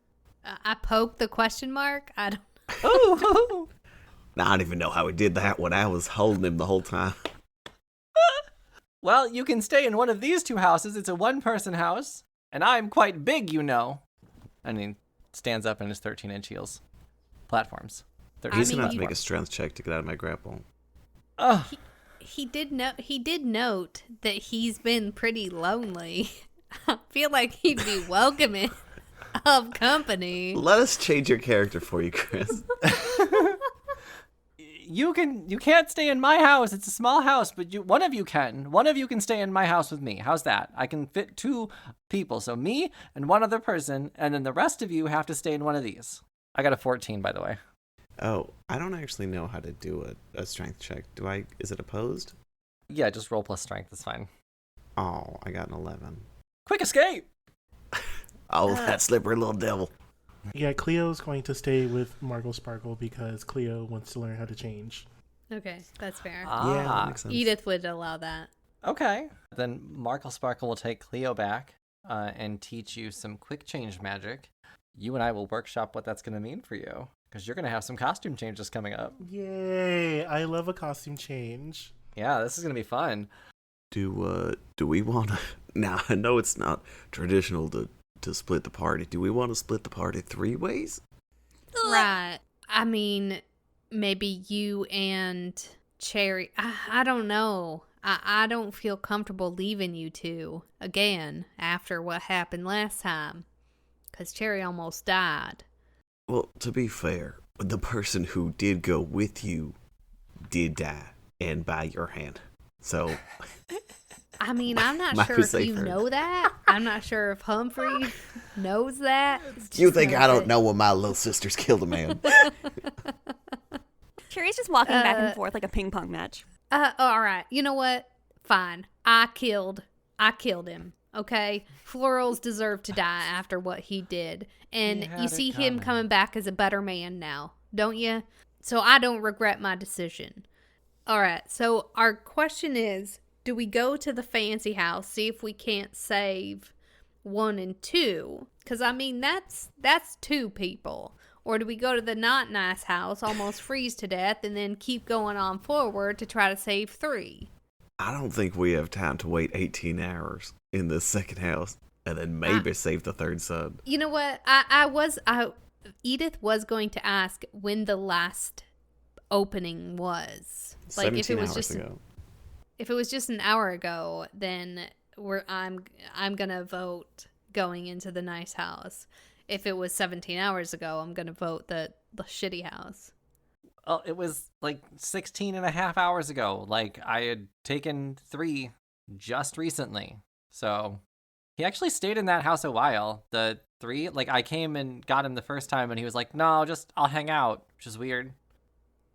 I poked the question mark. I don't. Ooh! Now, I don't even know how he did that when I was holding him the whole time. Well, you can stay in one of these two houses. It's a one-person house. And I'm quite big, you know. And he stands up in his 13-inch heels. Platforms. He's gonna have to make a strength check to get out of my grapple. Ugh. He did note that he's been pretty lonely. I feel like he'd be welcoming of company. Let us change your character for you, Chris. You can't stay in my house. It's a small house, but one of you can. One of you can stay in my house with me. How's that? I can fit 2 people. So me and one other person, and then the rest of you have to stay in one of these. I got a 14, by the way. Oh, I don't actually know how to do a strength check. Is it opposed? Yeah, just roll plus strength. That's fine. Oh, I got an 11. Quick escape! Oh, that slippery little devil. Yeah, Cleo's going to stay with Markle Sparkle because Cleo wants to learn how to change. Okay, that's fair. Yeah, that makes sense. Edith would allow that. Okay. Then Markle Sparkle will take Cleo back and teach you some quick change magic. you and I will workshop what that's going to mean for you. Because you're going to have some costume changes coming up. Yay! I love a costume change. Yeah, this is going to be fun. Do we want to... Now, I know it's not traditional to split the party. Do we want to split the party 3 ways? Right. I mean, maybe you and Cherry. I don't know. I don't feel comfortable leaving you two again after what happened last time. Because Cherry almost died. Well, to be fair, the person who did go with you did die, and by your hand. So... I mean, I'm not Might sure be if you safer. know that. I'm not sure if Humphrey knows that. You think I don't know when my little sisters killed a man? Cherry's just walking back and forth like a ping pong match. All right. You know what? Fine. I killed him. Okay? Florals deserve to die after what he did. And He had you it see coming. him coming back as a better man now, don't you? So I don't regret my decision. All right. So our question is, do we go to the fancy house, see if we can't save 1 and 2? Because, I mean, that's 2 people. Or do we go to the not nice house, almost freeze to death, and then keep going on forward to try to save 3? I don't think we have time to wait 18 hours in this second house and then maybe save the third son. You know what? Edith was going to ask when the last opening was. Like, 17 if it was hours just ago. if it was just an hour ago, then I'm gonna vote going into the nice house. If it was 17 hours ago, I'm gonna vote the shitty house. Well, it was like 16 and a half hours ago. Like, I had taken 3 just recently. So he actually stayed in that house a while. The 3, like, I came and got him the first time and he was like, no, I'll hang out, which is weird.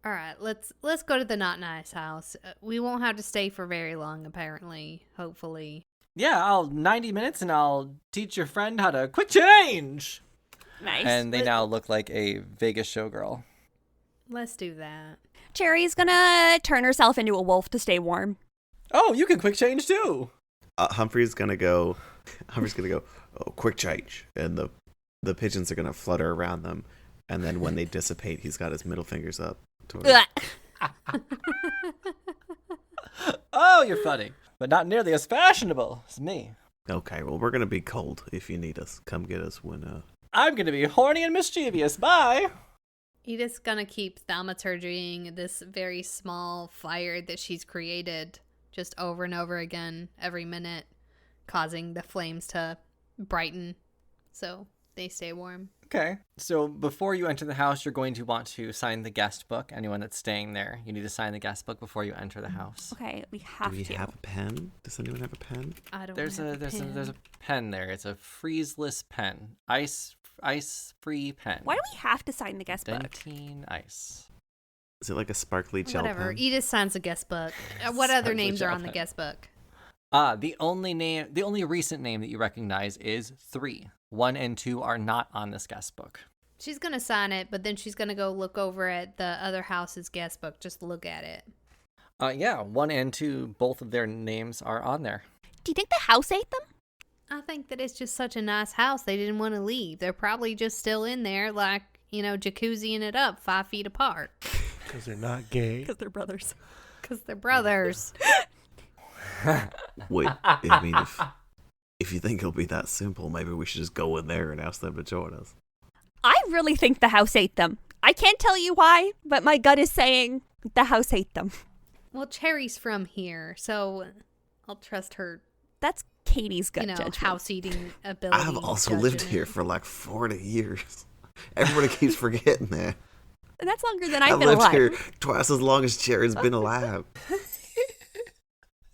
All right, let's go to the not nice house. We won't have to stay for very long, apparently. Hopefully. Yeah, I'll 90 minutes and I'll teach your friend how to quick change. Nice. And they now look like a Vegas showgirl. Let's do that. Cherry's gonna turn herself into a wolf to stay warm. Oh, you can quick change too. Humphrey's gonna go, oh, quick change. And the pigeons are gonna flutter around them. And then when they dissipate, he's got his middle fingers up. Oh, you're funny, but not nearly as fashionable as me. Okay, well, we're gonna be cold if you need us. Come get us when, I'm gonna be horny and mischievous. Bye. Edith's gonna keep thaumaturgying this very small fire that she's created just over and over again every minute, causing the flames to brighten so they stay warm. Okay. So before you enter the house, you're going to want to sign the guest book. Anyone that's staying there, you need to sign the guest book before you enter the house. Okay, we have do we to. have a pen? Does anyone have a pen? I don't There's have a pen there. It's a freezeless pen. Ice free pen. Why do we have to sign the guest book? Dentine ice. Is it like a sparkly gel Whatever. pen? Edith signs a guest book. What other Sounds names are like on the Java. guest book? The only recent name that you recognize is 3. 1 and 2 are not on this guest book. She's gonna sign it, but then she's gonna go look over at the other house's guest book. Just look at it. Yeah, 1 and 2, both of their names are on there. Do you think the house ate them? I think that it's just such a nice house. They didn't want to leave. They're probably just still in there, like, jacuzziing it up 5 feet apart. Because they're not gay. Because they're brothers. Because they're brothers. Wait, I mean, if you think it'll be that simple, maybe we should just go in there and ask them to join us. I really think the house ate them. I can't tell you why, but my gut is saying the house ate them. Well, Cherry's from here, so I'll trust her, That's Katie's gut judgment. house eating ability. I've also lived here for like 40 years. Everybody keeps forgetting that. And that's longer than I've I've been lived alive. here twice as long as Cherry's been alive.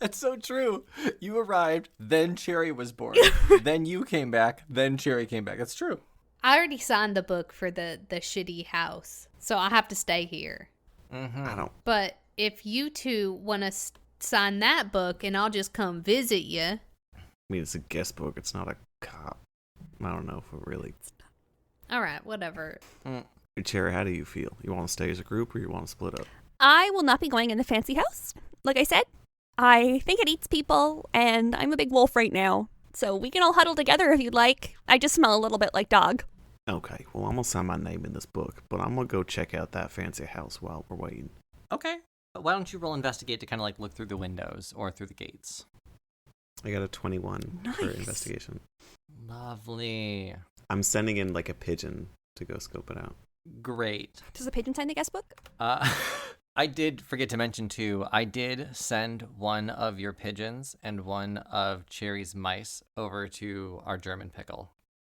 That's so true. You arrived, then Cherry was born. Then you came back, then Cherry came back. That's true. I already signed the book for the shitty house, so I have to stay here. Mm-hmm. I don't. But if you two want to sign that book and I'll just come visit you. I mean, it's a guest book. It's not a cop. I don't know if it really. All right, whatever. Cherry, how do you feel? You want to stay as a group or you want to split up? I will not be going in the fancy house. Like I said, I think it eats people, and I'm a big wolf right now. So we can all huddle together if you'd like. I just smell a little bit like dog. Okay, well, I'm gonna sign my name in this book, but I'm gonna go check out that fancy house while we're waiting. Okay. Why don't you roll investigate to kind of like look through the windows or through the gates? I got a 21 for Nice. investigation. Lovely. I'm sending in like a pigeon to go scope it out. Great. Does the pigeon sign the guest book? I did forget to mention too, I did send one of your pigeons and one of Cherry's mice over to our German pickle.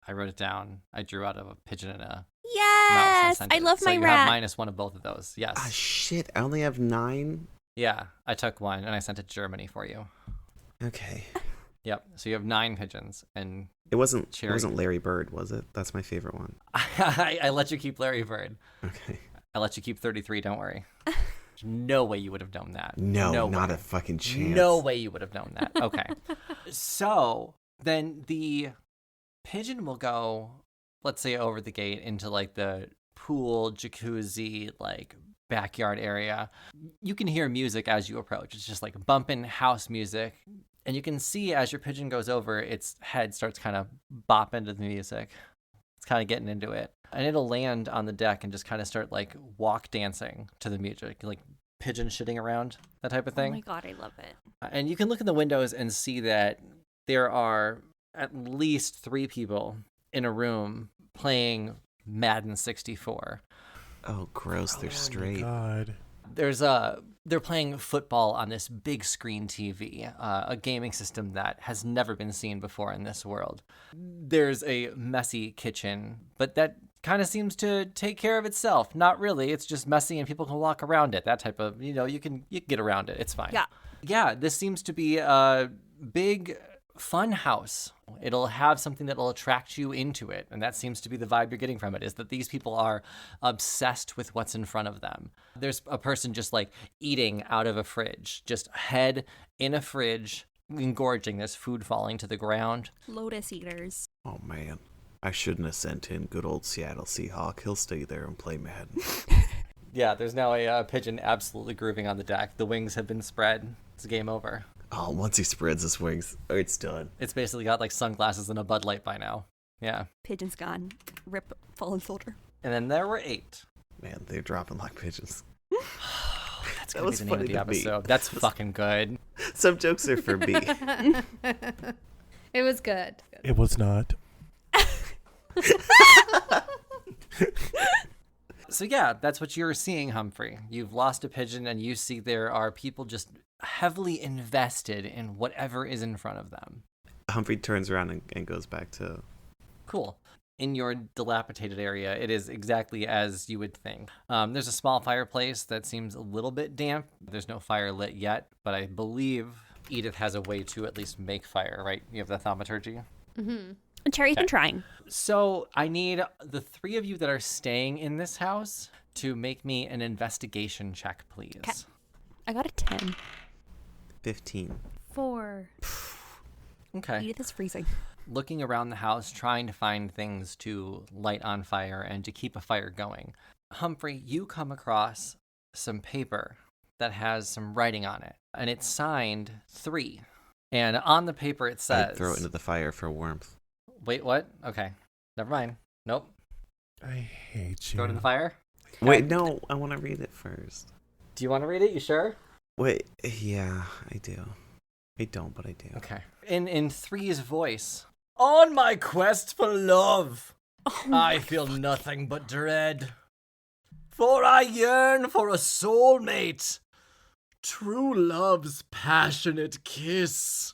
I wrote it down. I drew out of a pigeon and a mouse. Yes, sent I it. love So my you rat. have -1 of both of those. Yes. Ah, shit, I only have 9? Yeah, I took one and I sent it to Germany for you. Okay. Yep. So you have 9 pigeons, and It wasn't Cherry. It wasn't Larry Bird, was it? That's my favorite one. I let you keep Larry Bird. Okay. I let you keep 33. Don't worry. There's no way you would have known that. No, not way. a fucking chance. No way you would have known that. Okay. So then the pigeon will go, let's say, over the gate into like the pool, jacuzzi, like backyard area. You can hear music as you approach. It's just like bumping house music. And you can see as your pigeon goes over, its head starts kind of bopping to the music. It's kind of getting into it. And it'll land on the deck and just kind of start like walk dancing to the music, like pigeon shitting around, that type of Oh thing. my god, I love it. And you can look in the windows and see that there are at least 3 people in a room playing Madden 64. Oh, gross, they're straight. God. They're playing football on this big screen TV, a gaming system that has never been seen before in this world. There's a messy kitchen, but that kind of seems to take care of itself. Not really. It's just messy and people can walk around it. That type of, you can get around it. It's fine. Yeah. Yeah, this seems to be a big fun house. It'll have something that'll attract you into it, and that seems to be the vibe you're getting from it, is that these people are obsessed with what's in front of them. There's a person just like eating out of a fridge, just head in a fridge, engorging. There's food falling to the ground. Lotus eaters. Oh, man. I shouldn't have sent in good old Seattle Seahawk. He'll stay there and play Madden. Yeah, there's now a pigeon absolutely grooving on the deck. The wings have been spread. It's game over. Oh, once he spreads his wings, it's done. It's basically got like sunglasses and a Bud Light by now. Yeah. Pigeon's gone. Rip fallen soldier. And then there were 8. Man, they're dropping like pigeons. That's That gonna be was the name of funny the to me. episode. That's fucking good. Some jokes are for B. It was good. It was not. So yeah, that's what you're seeing, Humphrey. You've lost a pigeon and you see there are people just heavily invested in whatever is in front of them. Humphrey turns around and goes back to... Cool. In your dilapidated area, it is exactly as you would think. There's a small fireplace that seems a little bit damp. There's no fire lit yet, but I believe Edith has a way to at least make fire, right? You have the thaumaturgy? Mm-hmm. And Cherry's been trying. So I need the 3 of you that are staying in this house to make me an investigation check, please. 'Kay. I got a 10. 15. 4. Okay. Edith is freezing. Looking around the house, trying to find things to light on fire and to keep a fire going. Humphrey, you come across some paper that has some writing on it, and it's signed 3. And on the paper it says... I throw it into the fire for warmth. Wait, what? Okay. Never mind. Nope. I hate you. Throw it in the fire? Wait, no, I want to read it first. Do you want to read it? You sure? Wait, yeah, I do. I don't, but I do. Okay. In 3's voice. On my quest for love, I feel nothing but dread. For I yearn for a soulmate, true love's passionate kiss.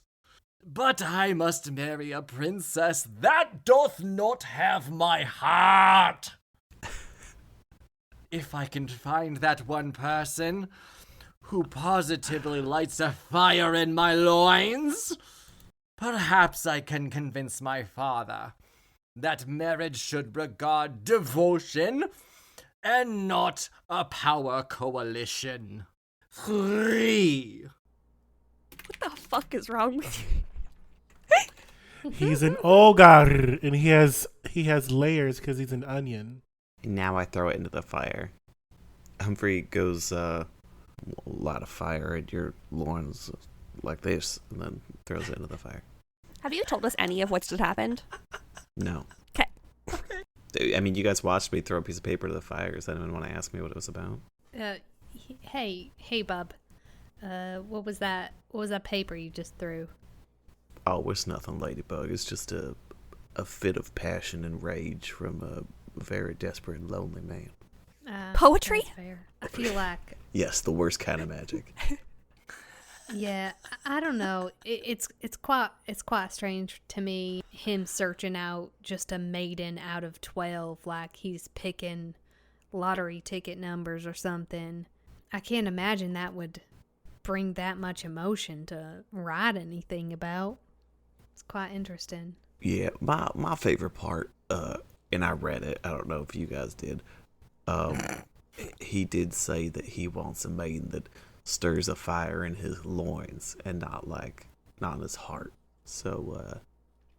But I must marry a princess that doth not have my heart. If I can find that one person who positively lights a fire in my loins, perhaps I can convince my father that marriage should regard devotion and not a power coalition. 3. What the fuck is wrong with you? He's an ogre, and he has layers because he's an onion. And now I throw it into the fire. Humphrey goes, a lot of fire at your loins like this, and then throws it into the fire. Have you told us any of what's just happened? No. Okay. I mean, you guys watched me throw a piece of paper to the fire. Does anyone want to ask me what it was about? Hey, bub. What was that? What was that paper you just threw? Oh, it's nothing, Ladybug. It's just a fit of passion and rage from a very desperate and lonely man. Poetry? That's fair. I feel like, Yes, the worst kind of magic. yeah, I don't know. It's quite strange to me, him searching out just a maiden out of 12, like he's picking lottery ticket numbers or something. I can't imagine that would bring that much emotion to write anything about. It's quite interesting. Yeah, my favorite part, and I read it. I don't know if you guys did. He did say that he wants a maiden that stirs a fire in his loins and not in his heart. So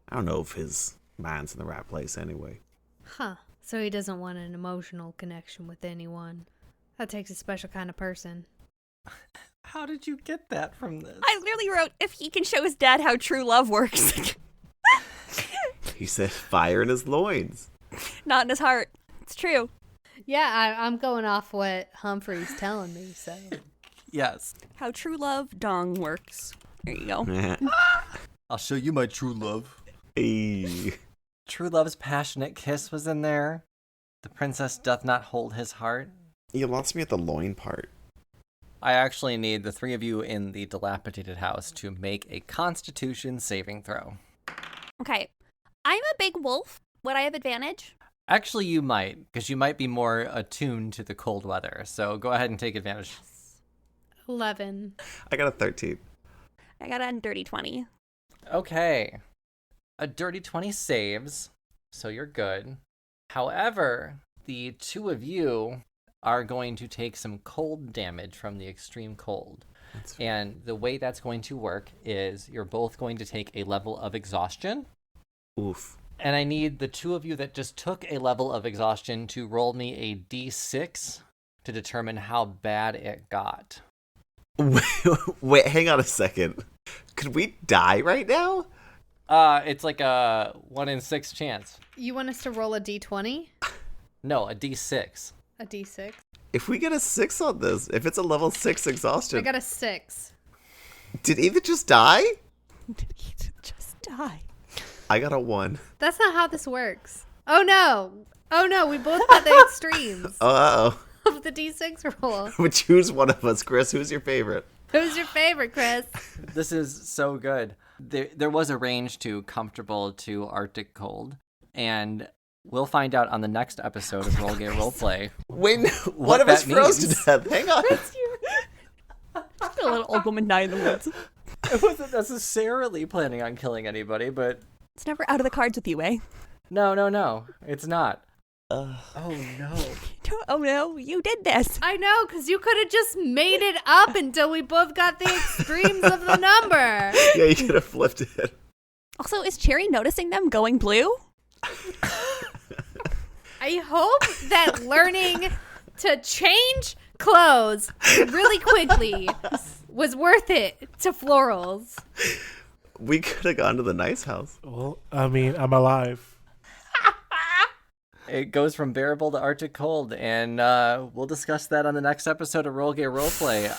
I don't know if his mind's in the right place anyway. Huh. So he doesn't want an emotional connection with anyone. That takes a special kind of person. How did you get that from this? I literally wrote, if he can show his dad how true love works. He said fire in his loins. Not in his heart. It's true. Yeah, I'm going off what Humphrey's telling me, so. Yes. How true love dong works. There you go. I'll show you my true love. Hey. True love's passionate kiss was in there. The princess doth not hold his heart. You lost me at the loin part. I actually need the three of you in the dilapidated house to make a constitution saving throw. Okay. I'm a big wolf. Would I have advantage? Actually, you might, because you might be more attuned to the cold weather. So go ahead and take advantage. 11. I got a 13. I got a dirty 20. Okay. A dirty 20 saves, so you're good. However, the two of you are going to take some cold damage from the extreme cold. And the way that's going to work is you're both going to take a level of exhaustion. Oof. And I need the two of you that just took a level of exhaustion to roll me a d6 to determine how bad it got. Wait, hang on a second. Could we die right now? It's like a 1 in 6 chance. You want us to roll a d20? No, a d6. A d6? If we get a 6 on this, if it's a level 6 exhaustion, I got a 6. did Ethan just die? Just die. I got a 1. That's not how this works. Oh no, we both got the extremes Uh-oh. of the d6 roll. But choose one of us, Chris. Who's your favorite? Who's your favorite, Chris? This is so good. There was a range to comfortable to Arctic cold, and we'll find out on the next episode of Roll Gay Roleplay. Wait, one of us that froze to means. death. Hang on. A little old woman die in the woods. I wasn't necessarily planning on killing anybody, but It's never out of the cards with you, eh? no, it's not. Uh, Oh no. Oh no, you did this. I know, because you could have just made it up until we both got the extremes of the number. yeah, you could have flipped it. Also, is Cherry noticing them going blue? I hope that learning to change clothes really quickly was worth it to Florals. We could have gone to the nice house. Well, I mean, I'm alive. It goes from bearable to Arctic cold, and we'll discuss that on the next episode of Roll Gay Roleplay.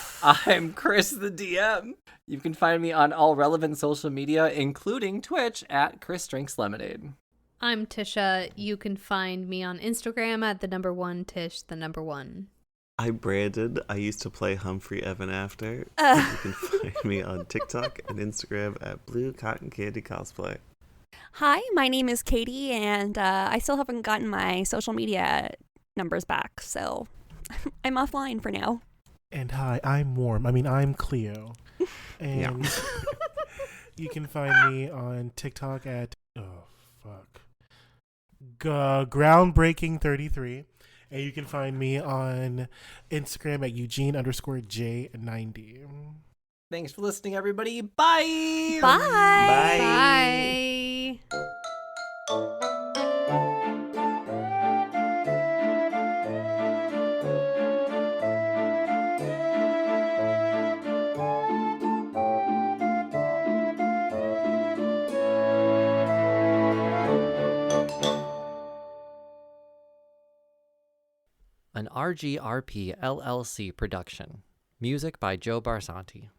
I'm Chris the DM. You can find me on all relevant social media, including Twitch, at Chris Drinks Lemonade. I'm Tisha. You can find me on Instagram at @Tish1. I'm Brandon. I used to play Humphrey Evan After. You can find me on TikTok and Instagram at Blue Cotton Candy Cosplay. Hi, my name is Katie, and I still haven't gotten my social media numbers back, so I'm offline for now. And hi, I'm Warm. I mean, I'm Cleo. And you can find me on TikTok at, Groundbreaking33. And you can find me on Instagram at Eugene_J90. Thanks for listening, everybody. Bye! Bye. Bye. an RGRP LLC production. Music by Joe Barsanti.